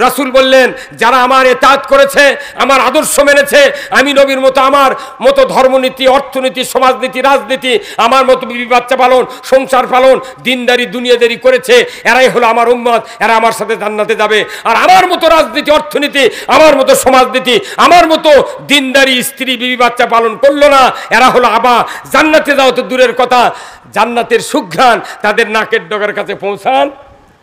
রাসূল বললেন যারা আমার ইতাআত করেছে, আমার আদর্শ মেনেছে, আমি নবীর মতো আমার মতো ধর্মনীতি, অর্থনীতি, সমাজনীতি, রাজনীতি, আমার মতো বিবি বাচ্চা পালন, সংসার পালন, দিনদারি দুনিয়াদারি করেছে, এরাই হলো আমার উম্মত, এরা আমার সাথে জান্নাতে যাবে। আর আমার মতো রাজনীতি, অর্থনীতি, আমার মতো সমাজনীতি, আমার মতো দিনদারি স্ত্রী বিবি বাচ্চা পালন করলো না, এরা হলো আবা। জান্নাতে যাও তো দূরের কথা, জান্নাতের সুঘ্রাণ তাদের নাকের ডগার কাছে পৌঁছান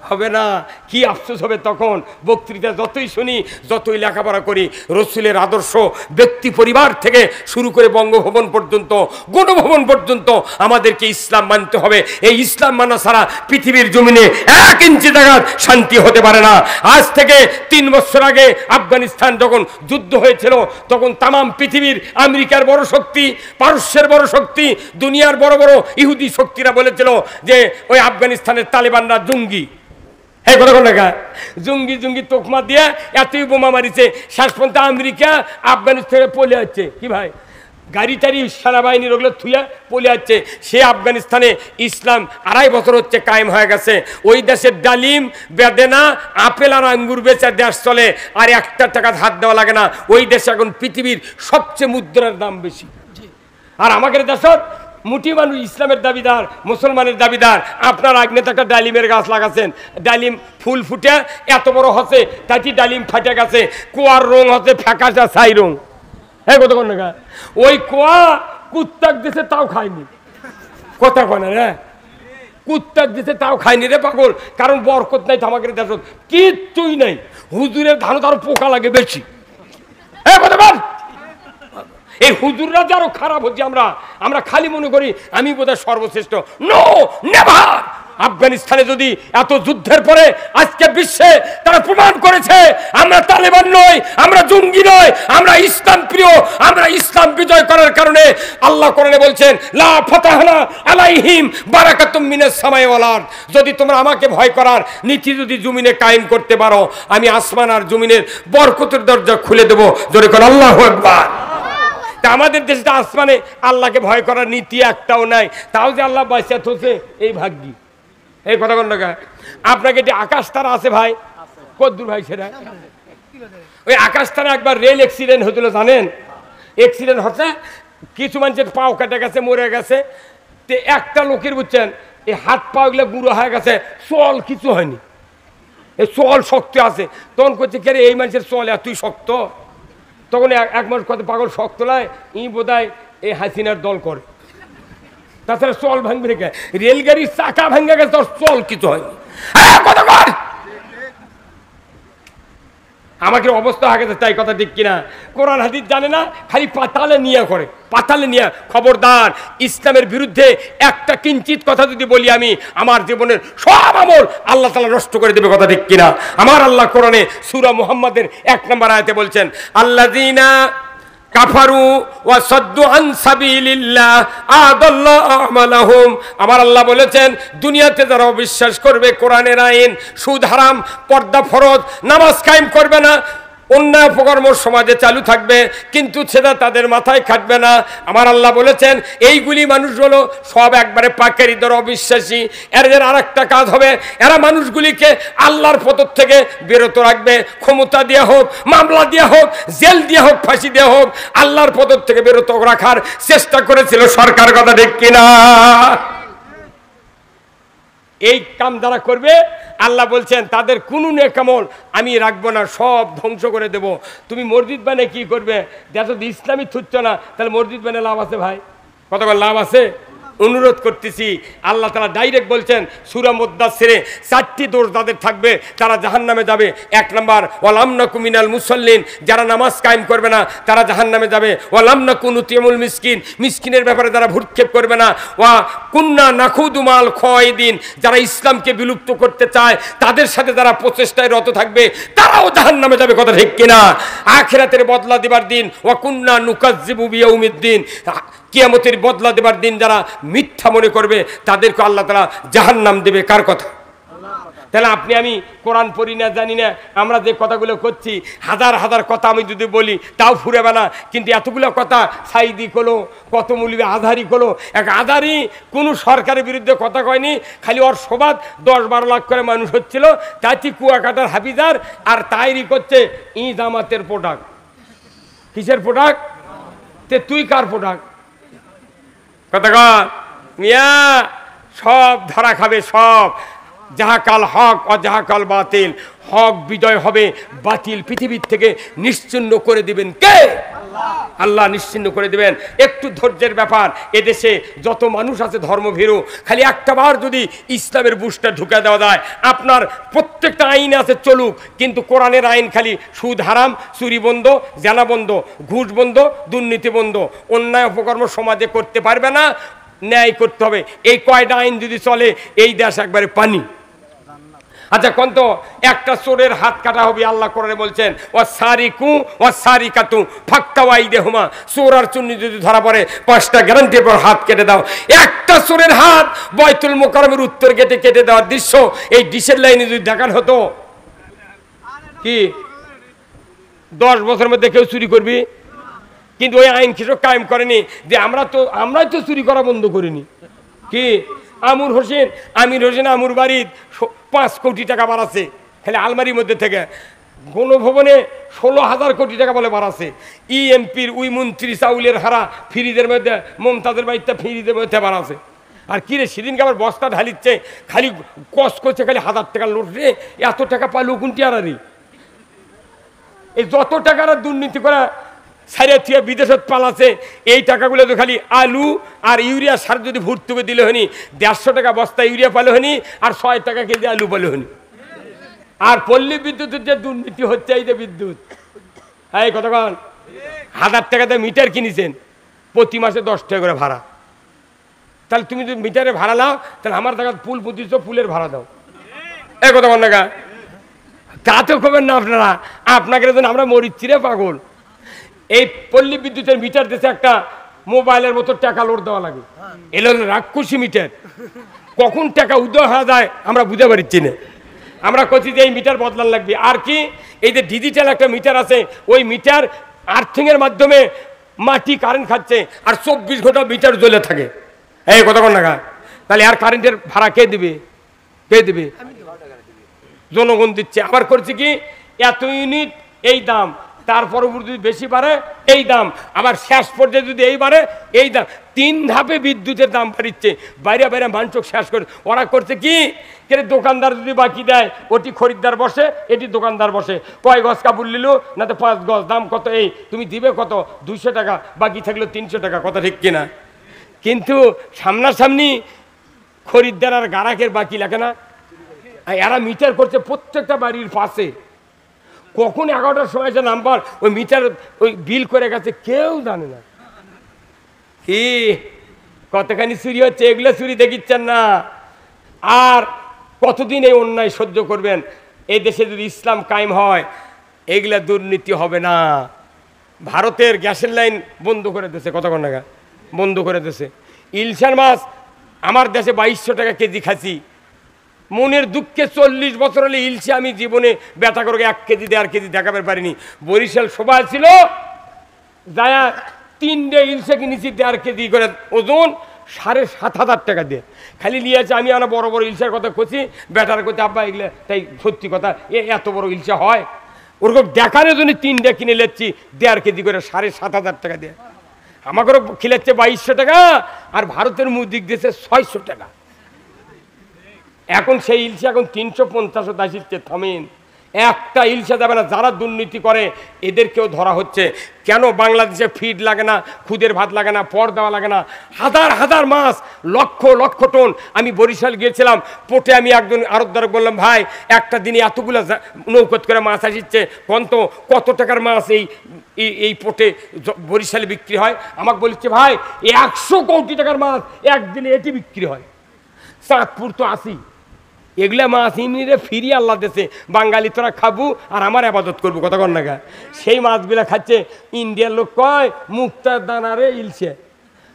হবে না। কি আফসোস হবে তখন। বক্তৃতা যতই শুনি, যতই লেখাপড়া করি, রসুলের আদর্শ ব্যক্তি পরিবার থেকে শুরু করে বঙ্গভবন পর্যন্ত, গণভবন পর্যন্ত আমাদেরকে ইসলাম মানতে হবে। এই ইসলাম মানা ছাড়া পৃথিবীর জমিনে 1 ইঞ্চি জায়গা শান্তি হতে পারে না। আজ থেকে 3 বছর আগে আফগানিস্তান যখন যুদ্ধ হয়েছিল, তখন তামাম পৃথিবীর আমেরিকার বড় শক্তি, পারস্যের বড় শক্তি, দুনিয়ার বড় বড় ইহুদি শক্তিরা বলেছিল যে ওই আফগানিস্তানের তালেবানরা জঙ্গি। হ্যাঁ, কথা কোন লেখা জঙ্গি জঙ্গি তোকমা দিয়ে এতই বোমা মারিছে, শেষ পর্যন্ত আমেরিকা আফগানিস্তানে পলে যাচ্ছে। কি ভাই, গাড়ি টাড়ি সেনাবাহিনীর ওগুলো থুয়ে পলে যাচ্ছে। সে আফগানিস্তানে ইসলাম 2.5 বছর হচ্ছে কায়েম হয়ে গেছে। ওই দেশের ডালিম, বেদেনা, আপেল আর আঙ্গুর বেচে দেশ চলে, আর 1 টাকা হাত দেওয়া লাগে না। ওই দেশে এখন পৃথিবীর সবচেয়ে মুদ্রার দাম বেশি। আর আমাদের দেশত মুঠি মানুষ ইসলামের দাবিদার, মুসলমানের দাবিদার। আপনার আগনেতে একটা ডালিমের গাছ লাগাচ্ছেন, ডালিম ফুল ফুটে এত বড় হচ্ছে, তাই ডালিম ফাটে গেছে, কুয়ার রং হচ্ছে ফ্যাকাশা ছাই রং। হ্যাঁ, কত কোন টাকা ওই কুয়া কুত্তাক দিছে তাও খায়নি। কথা কয় না, কুত্তাক দিছে তাও খায়নি রে পাগল। কারণ বরকত নাই তো আমাদের দেশত, কিচ্ছুই নাই। হুজুরের ধানও তার পোকা লাগে বেশি। হ্যাঁ, কথা বল। এই হুজুররা যে আরো খারাপ হচ্ছে, আমরা খালি মনে করি আমি বোধহয় সর্বশ্রেষ্ঠ। No, never. আফগানিস্তানে যদি এত যুদ্ধের পরে আজকে বিশ্বে তারা প্রমাণ করেছে আমরা তালেবান নই, আমরা জঙ্গি নই, আমরা ইসলাম প্রিয়, আমরা ইসলাম বিজয় করার কারণে আল্লাহ কোরআনে বলছেন লা ফাতাহনা আলাইহিম বারাকাতুম মিনাস সামাই ওয়াল আরদ। যদি তোমরা আমাকে ভয় করার নীতি যদি জমিনে কায়েম করতে পারো, আমি আসমান আর জমিনের বরকতের দরজা খুলে দেব। জোরে করে আল্লাহু আকবার। আমাদের দেশে আসমানে আল্লাহকে ভয় করার নীতি একটাও নাই, তাও যে আল্লাহ বাঁচিয়ে থোছে এই ভাগ্যি। এই কথা কোন টাকা আপনাকে এটি আকাশ তারা আছে ভাই, কদ্দুর ভাই সেটা ওই আকাশ তারা একবার রেল অ্যাক্সিডেন্ট হয়েছিল জানেন। অ্যাক্সিডেন্ট হচ্ছে, কিছু মানুষের পাও কেটে গেছে, মরে গেছে। তো একটা লোকের বুঝছেন এই হাত পা গুলো গুঁড়ো হয়ে গেছে, চল কিছু হয়নি, এই চল শক্ত আছে। তখন করছে কে রে এই মানুষের চল এতই শক্ত? তখন এক মানুষ কত পাগল শক্ত নয়, ই বোধহয় এই হাসিনার দল করে, তাছাড়া চল ভাঙবে রেখে। রেলগাড়ির চাকা ভাঙে গেছে, তোর চল কিছু হয়নি। আমাকে অবস্থা হয়ে গেছে, তাই কথা ঠিক কিনা? কোরআন হাদিস জানে না, খালি পাতালে নিয়ে করে, পাতালে নিয়ে। খবরদার, ইসলামের বিরুদ্ধে একটা কিঞ্চিত কথা যদি বলি আমি, আমার জীবনের সব আমল আল্লাহ তাআলা নষ্ট করে দেবে। কথা ঠিক কিনা? আমার আল্লাহ কোরআনে সূরা মুহাম্মাদের 1 নম্বর আয়াতে বলছেন আল্লাযীনা কাফারু ওয়া সাদ্দু আন সাবিলিল্লাহ আদাল্লা আমালাহুম। আমার আল্লাহ বলেছেন দুনিয়াতে যারা অবিশ্বাস করবে, কোরআনের আইন, সুদ হারাম, পর্দা ফরজ, নামাজ কায়েম করবে না, অন্যায় অপকর্ম সমাজে চালু থাকবে, কিন্তু সেটা তাদের মাথায় খাটবে না। আমার আল্লাহ বলেছেন এইগুলি মানুষগুলো সব একবারে পাকেরি দর অবিশ্বাসী। এর আরেকটা কাজ হবে, এরা মানুষগুলিকে আল্লাহর পথ থেকে বিরত রাখবে। ক্ষমতা দেওয়া হোক, মামলা দেওয়া হোক, জেল দেওয়া হোক, ফাঁসি দেওয়া হোক, আল্লাহর পথ থেকে বিরত রাখার চেষ্টা করেছিল সরকার। কথা ঠিক কিনা? এই কাম যারা করবে আল্লাহ বলছেন তাদের কোনো নেকামল আমি রাখবো না, সব ধ্বংস করে দেব। তুমি মসজিদ বানিয়ে কি করবে? দেখো ইসলামী থুচ্ছ না, তাহলে মসজিদ বানিয়ে লাভ আছে ভাই? কতবার লাভ আছে? অনুরোধ করতেছি, আল্লাহ তাআলা ডাইরেক্ট বলছেন সূরা মুদ্দাসসিরে 4টি দোষ যাদের থাকবে তারা জাহান্নামে যাবে। 1 নাম্বার ওয়ালাম নাকু মিনাল মুসাল্লিন, যারা নামাজ কায়েম করবে না তারা জাহান্নামে যাবে। ওয়ালাম নাকু নুতিমুল মিসকিন, মিসকিনের ব্যাপারে যারা ভ্রুক্ষেপ করবে না। ওয়া কুন্না নাখুদু মাল খায়দিন, যারা ইসলামকে বিলুপ্ত করতে চায় তাদের সাথে যারা প্রচেষ্টায় রত থাকবে তারাও জাহান্নামে যাবে। কথা ঠিক কিনা? আখিরাতের বদলা দেবার দিন ওয়া কুন্না নুকাজ্জিবু বিয়াউমিদ্দিন, কিয়ামতের বদলা দেবার দিন যারা মিথ্যা মনে করবে তাদেরকে আল্লাহ তাআলা জাহান্নাম দেবে। কার কথা? তাহলে আপনি আমি কোরআন পড়ি না, জানি না, আমরা যে কথাগুলো করছি হাজার হাজার কথা আমি যদি বলি তাও ফুরাবে না। কিন্তু এতগুলো কথা সাইদি কলো, কত মৌলবি আধারি কলো, এক আধারি কোনো সরকারের বিরুদ্ধে কথা কয়নি, খালি ওর সবাদ 10-12 লাখ করে মানুষ হচ্ছিল, তাই কুয়াকাটার হাফিজার আর তাইরি করছে ই জামাতের প্রোডাক্ট। কিসের প্রোডাক্ট? তে তুই কার প্রোডাক্ট? কথা কর মিয়া, সব ধরা খাবে সব। যাহাকাল হক ও যাহাকাল বাতিল, হক বিজয় হবে, বাতিল পৃথিবীর থেকে নিশ্চিহ্ন করে দিবেন কে? আল্লাহ নিশ্চিহ্ন করে দিবেন। একটু ধৈর্যের ব্যাপার। এদেশে যত মানুষ আছে ধর্মভীরু, খালি একটাবার যদি ইসলামের বুঝটা ঢুকে দেওয়া যায়, আপনার প্রত্যেকটা আইন আছে চলুক, কিন্তু কোরআনের আইন খালি সুদ হারাম, চুরি বন্ধ, জেনা বন্ধ, ঘুষ বন্ধ, দুর্নীতি বন্ধ, অন্যায় অপকর্ম সমাজে করতে পারবে না, ন্যায় করতে হবে। এই কয়টা আইন যদি চলে এই দেশ একবারে পানি। আচ্ছা কোন তো একটা চোরের হাত কাটা হবে, আল্লাহ কোরআনে বলছেন ওয়াসারিকু ওয়াসারিকাতু ফাক্তাওয়াইদেহুমা, চোর আর চুন্নি যদি ধরা পড়ে 5টা গ্যারান্টির পর হাত কেটে দাও। একটা চোরের হাত বাইতুল মুকাররমের উত্তর গেটে কেটে দেওয়ার দৃশ্য এই ডিশের লাইনে যদি দেখান হতো, কি 10 বছরের মধ্যে কেউ চুরি করবি? কিন্তু ওই আইন কিছু কায়েম করেনি যে আমরাই তো চুরি করা বন্ধ করিনি। কি আমির হোসেন আমুর বাড়ির 5 কোটি টাকা বাড়াচ্ছে, খালি আলমারির মধ্যে থেকে গণভবনে 16,000 কোটি টাকা বলে বাড়াচ্ছে। ইএমপির ওই মন্ত্রী চাউলের হারা ফ্রিজের মধ্যে, মমতাজের বাড়িতে ফ্রিজের মধ্যে বাড়াচ্ছে। আর কিরে সেদিনকে আবার বস্তা ঢালিচ্ছে, খালি কষ্ট করছে, খালি 1000 টাকার নোট রে, এত টাকা পাইলো কোনটি আরারি? এই যত টাকার দুর্নীতি করা সাইরে থেকে বিদেশত পালাছে, এই টাকাগুলো তো খালি আলু আর ইউরিয়া সার যদি ভর্তুকি দিলে হনি 150 টাকা বস্তা ইউরিয়া পালো হনি, আর 6 টাকা কেজি আলু পালো হনি। আর পল্লী বিদ্যুতের যে দুর্নীতি হচ্ছে, এই যে বিদ্যুৎ, এই কতক্ষণ 1000 টাকাতে মিটার কিনেছেন, প্রতি মাসে 10 টাকা করে ভাড়া। তাহলে তুমি যদি মিটারে ভাড়া নাও, তাহলে আমার টাকা পুল পুঁতিছ, পুলের ভাড়া দাও। এই কতক্ষণ টাকা তা তো করবেন না আপনারা, আপনাকে আমরা মরিচ্ছি রে পাগল। এই পল্লী বিদ্যুতের মিটার দেশে একটা মোবাইলের মতো টাকা লোড দেওয়া লাগে, এলো রাক্ষসী মিটার। কখন টাকা উদয় হওয়া যায় আমরা বুঝতে পারছি না। আমরা করছি যে এই মিটার বদলান লাগবে। আর কি এই যে ডিজিটাল একটা মিটার আছে, ওই মিটার আর্থিংয়ের মাধ্যমে মাটি কারেন্ট খাচ্ছে, আর 24 ঘন্টা মিটার জ্বলে থাকে। এই কতক্ষণ টাকা? তাহলে আর কারেন্টের ভাড়া কে দিবে? কে দিবে? জনগণ দিচ্ছে। আবার করছে কি এত ইউনিট এই দাম, তার পরবর্তী যদি বেশি বাড়ে এই দাম, আবার শেষ পর্যায়ে যদি এই বাড়ে এই দাম। 3 ধাপে বিদ্যুতের দাম বাড়িচ্ছে, বাইরে বাইরে মানুষ শেষ করে। ওরা করছে কি দোকানদার যদি বাকি দেয় ওটি খরিদ্দার বসে, এটি দোকানদার বসে। কয় গজ কাপড় নিল না তো 5 গজ, দাম কত, এই তুমি দিবে কত? 200 টাকা, বাকি থাকলো 300 টাকা। কথা ঠিক কিনা? কিন্তু সামনাসামনি খরিদ্দার আর গ্রাহকের বাকি লাগে না। এরা মিটার করছে প্রত্যেকটা বাড়ির পাশে। কখন 11টার সময় যে নাম্বার ওই মিটার ওই বিল করে গেছে কেউ জানে না। কি কতখানি চুরি হচ্ছে, এগুলো চুরি দেখিচ্ছেন না। আর কতদিন এই অন্যায় সহ্য করবেন? এই দেশে যদি ইসলাম কায়েম হয় এগুলা দুর্নীতি হবে না। ভারতের গ্যাসের লাইন বন্ধ করে দিয়েছে, কতক্ষণ টাকা বন্ধ করে দিয়েছে। ইলশার মাছ আমার দেশে 2200 টাকা কেজি খাসি। মনের দুঃখে 40 বছর হলে ইলশে আমি জীবনে ব্যথা করে 1 কেজি 1.5 কেজি দেখাতে পারিনি। বরিশাল সভা ছিল, যায়া 3টে ইলশে কিনেছি 1.5 কেজি করে ওজন, 7,500 টাকা দিয়ে খালি নিয়েছে। আমি আমার বড় বড় ইলশার কথা করছি, বেটার করতে আব্বা এগুলো তাই সত্যি কথা, এত বড় ইলশা হয়? ওরকম দেখানোর জন্য 3টে কিনে নিচ্ছি 1.5 কেজি করে 7,500 টাকা দিয়ে। আমাকেও খিলাচ্ছে 2200 টাকা, আর ভারতের মুদিক দিয়েছে 600 টাকা। এখন সেই ইলশা এখন 350 আসছে। থামেন, একটা ইলশা যাবে না। যারা দুর্নীতি করে এদেরকেও ধরা হচ্ছে। কেন বাংলাদেশে ফিড লাগে না, খুদের ভাত লাগে না, পর দেওয়া লাগে না? হাজার হাজার মাছ, লক্ষ লক্ষ টন। আমি বরিশাল গিয়েছিলাম, পোটে আমি একজন আড়তদারক বললাম, ভাই একটা দিনে এতগুলো নৌকত করে মাছ আসিচ্ছে, কত টাকার মাছ এই পোটে বরিশালে বিক্রি হয়? আমাকে বলছে, ভাই 100 কোটি টাকার মাছ একদিনে এটি বিক্রি হয়। চাঁদপুর তো আসি, এগুলা মাছ ইমনিরে ফিরি আল্লাহ দেশে, বাঙালি তোরা খাবো আর আমার আবাদত করবো, কথা কর না গা। সেই মাছগুলা খাচ্ছে ইন্ডিয়ার লোক, কয় মুক্তার দানারে ইলছে।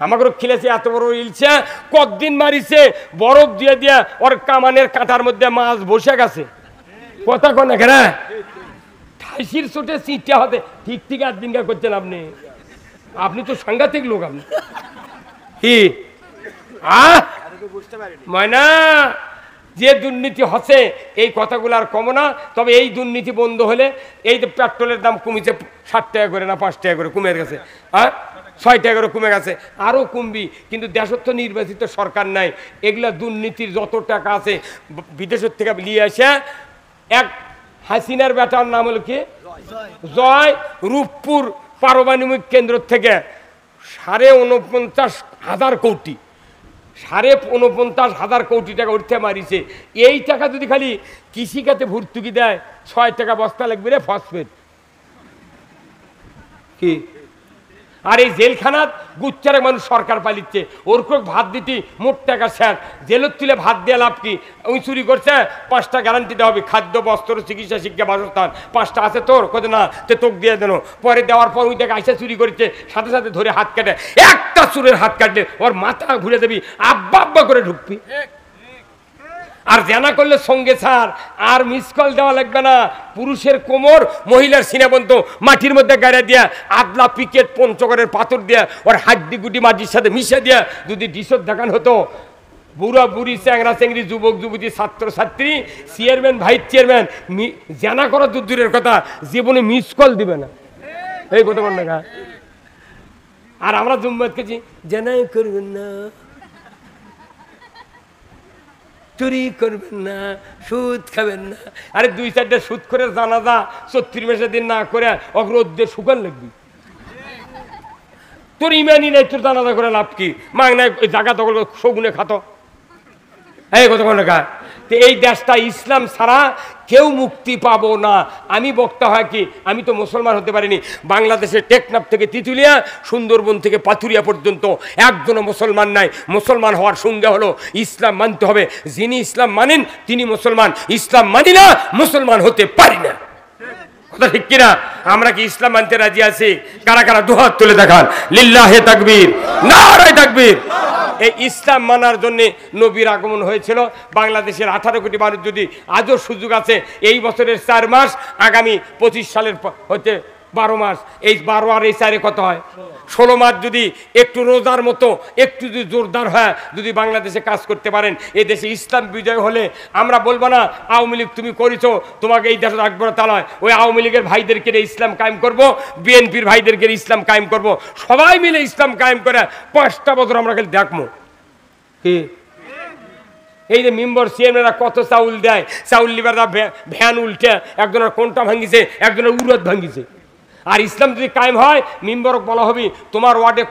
আমাকে খেলেছে এত বড় ইলছে, কতদিন মারিছে, বরফ দিয়ে দিয়া ওর কামানের কাঁটার মধ্যে মাছ বসে গেছে, কথা কর না কেনা। ঠাইসির চোটে চিটে হতে ঠিক ঠিক 8 দিন করছেন আপনি। আপনি তো সাংঘাতিক লোক। আপনি কি ময়না, যে দুর্নীতি হচ্ছে এই কথাগুলো আর কমো না। তবে এই দুর্নীতি বন্ধ হলে, এই যে পেট্রোলের দাম কমেছে 60 টাকা করে না 5 টাকা করে কমে গেছে, 6 টাকা করে কমে গেছে, আরও কমবি। কিন্তু দেশের তো নির্বাচিত সরকার নাই। এগুলা দুর্নীতির যত টাকা আছে বিদেশের থেকে নিয়ে আসে। এক হাসিনার বেটার নাম হলো কি, জয়, রূপপুর পারমাণবিক কেন্দ্র থেকে 49,500 কোটি, 49,500 কোটি টাকা উঠতে মারিছে। এই টাকা যদি খালি কৃষিখাতে ভর্তুকি দেয়, 6 টাকা বস্তা লাগবে রে ফসফেট কি। আর এই জেলখানাত গুচ্চারে মানুষ সরকার পালিচ্ছে, ওর কোক ভাত দিতি মোট টাকা শেষ। জেলত তুলে ভাত দিয়ে লাভ কি? ওই চুরি করছে, 5টা গ্যারান্টি দেওয়া হবে, খাদ্য, বস্ত্র, চিকিৎসা, শিক্ষা, বাসস্থান। 5টা আছে তোর, কত না তে তোক দিয়ে দেন। পরে দেওয়ার পর ওই টাকা আইসা চুরি করেছে, সাথে সাথে ধরে হাত কাটে। একটা চুরের হাত কাটলে ওর মাথা ঘুরে দেবি, আব্বা আব্বা করে ঢুকবি। আর জানা করলে সঙ্গে ছাড়, আর মিস কল দেওয়া লাগবে না। পুরুষের কোমর, মহিলার সিনাবন্ত মাটির মধ্যে গাড়া দিয়া, আদলা পিকেট পঞ্চগড়ের পাথর দিয়া, ওর হাড্ডি গুডি মাটির সাথে মিশে দিয়া যদি ডিশত দেখান হতো, বুড়া বুড়ি, চ্যাংরা চ্যাংরি, যুবক যুবতী, ছাত্র ছাত্রী, চেয়ারম্যান, ভাইস চেয়ারম্যান, জানা করা তো দূরের কথা, জীবনে মিস কল দিবে না। এই কথা বল না। আর আমরা জুম্মাত কেছি, জানাই করবেন না, চুরি করবেন না, সুদ খাবেন না। আরে 2-4টা সুদ করে জানাজা 34 মাসের দিন না করে অগ্রদ্দে শুকান লাগবি। তোর ইমানই নাই, তোর জানাজা করে লাভ কি? মাং নাই জায়গা তখন শগুনে খাতো। এই কথা বল না। তো এই দেশটা ইসলাম ছাড়া কেউ মুক্তি পাবো না। আমি বক্তা হয় কি, আমি তো মুসলমান হতে পারিনি। বাংলাদেশের টেকনাফ থেকে তিতুলিয়া, সুন্দরবন থেকে পাথুরিয়া পর্যন্ত একজনও মুসলমান নাই। মুসলমান হওয়ার সঙ্গে হলো ইসলাম মানতে হবে। যিনি ইসলাম মানেন তিনি মুসলমান, ইসলাম মানি না মুসলমান হতে পারি না। কথা ঠিক কিনা? আমরা কি ইসলাম মানতে রাজি আছি? কারা কারা দুহাত তুলে দেখান। লিল্লাহে তাকবীর, নারায়ে তাকবীর। এই ইসলাম মানার জন্য নবীর আগমন হয়েছিল। বাংলাদেশের 18 কোটি মানুষ যদি আজও সুযোগ আছে, এই বছরের 4 মাস, আগামী 25 সালের হচ্ছে 12 মাস, এই 12 আর এই 4 কত হয়? 16 মাস যদি একটু রোজার মতো একটু যদি জোরদার হয়, যদি বাংলাদেশে কাজ করতে পারেন, এই দেশে ইসলাম বিজয় হলে আমরা বলবো না আওয়ামী লীগ তুমি করেছো, তোমাকে এই দেশে রাখবো না। তা নয়, ওই আওয়ামী লীগের ভাইদেরকে ইসলাম কায়েম করব, বিএনপির ভাইদেরকে ইসলাম কায়েম করব, সবাই মিলে ইসলাম কায়েম করে 5টা বছর আমরা খালি দেখবো। কি এই যে মেম্বার সিএমরা কত চাউল দেয়, চাউল লিবাররা ভ্যান উল্টে, একজনের কোনটা ভাঙিছে, একজনের উরত ভাঙিছে। আর ইসলাম যদি কায়েম হয়, মেম্বারক বলা হবে তোমার ওয়ার্ডে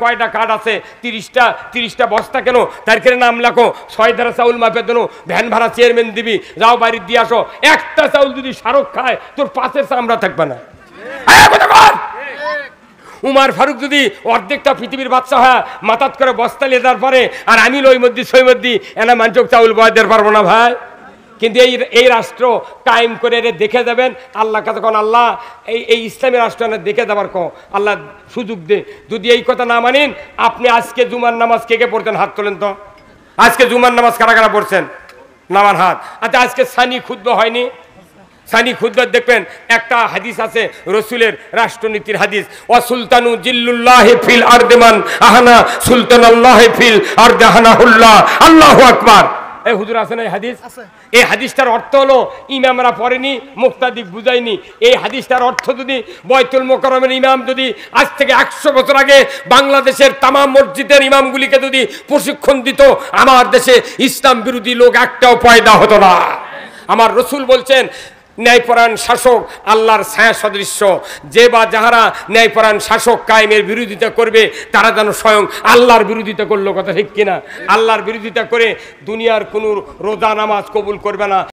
কয়টা কার্ড আছে, 30টা বস্তা কেন, তার কেন নাম লেখো, 6 ধারা চাউল মাপে দেনো, ভ্যান ভাড়া চেয়ারম্যান দিবি, যাও বাড়ি দিয়ে আসো। একটা চাউল যদি শাহরুখ খায়, তোর পাশের চামড়া থাকবে না। উমার ফারুক যদি অর্ধেকটা পৃথিবীর বাচ্চা হয়, মাথাত করে বস্তা নিয়ে যাওয়ার পরে, আর আমি লইমদ্দি সৈমদ্দি এনা মানচক চাউল বয় দিতে পারবো না ভাই। কিন্তু এই রাষ্ট্র কায়েম করে দেখে যাবেন আল্লাহ কাছে, কোন আল্লাহ এই ইসলামী রাষ্ট্র দেখে যাবার আল্লাহ সুযোগ দে। যদি এই কথা না মানেন, আপনি আজকে জুমার নামাজ কে কে পড়তেন? হাত তোলেন তো। আজকে জুমার নামাজ কারা কারা পড়ছেন? নামার হাত। আচ্ছা, আজকে সানি খুতবা হয়নি? সানি খুতবা দেখবেন একটা হাদিস আছে রসুলের রাষ্ট্রনীতির হাদিস, ওয়া সুলতানু জিল্লুল্লাহি ফিল আরদি মান আহানা সুলতানাল্লাহি ফিল আরদি আহানাহুল্লাহ। আল্লাহু আকবার। এই হুজুর আছে না এই হাদিস? এই হাদিসটার অর্থ হলো, ইমামরা পড়েনি, মুক্তাদিক বুঝায়নি। এই হাদিসটার অর্থ যদি বয়তুল মোকাররমের ইমাম যদি আজ থেকে 100 বছর আগে বাংলাদেশের তামাম মসজিদের ইমামগুলিকে যদি প্রশিক্ষণ দিত, আমার দেশে ইসলাম বিরোধী লোক একটাও পয়দা হতো না। আমার রসুল বলছেন, ন্যায়পরায়ণ শাসক আল্লাহর ছায়া সদৃশ্য। যে বা যাহারা ন্যায়পরায়ণ শাসক কায়েমের বিরোধিতা করবে তারা যেন স্বয়ং আল্লাহর বিরোধিতা করলো, কথা ঠিক কিনা? আল্লাহর বিরোধিতা করে দুনিয়ার কোনো রোজা নামাজ কবুল করবে না।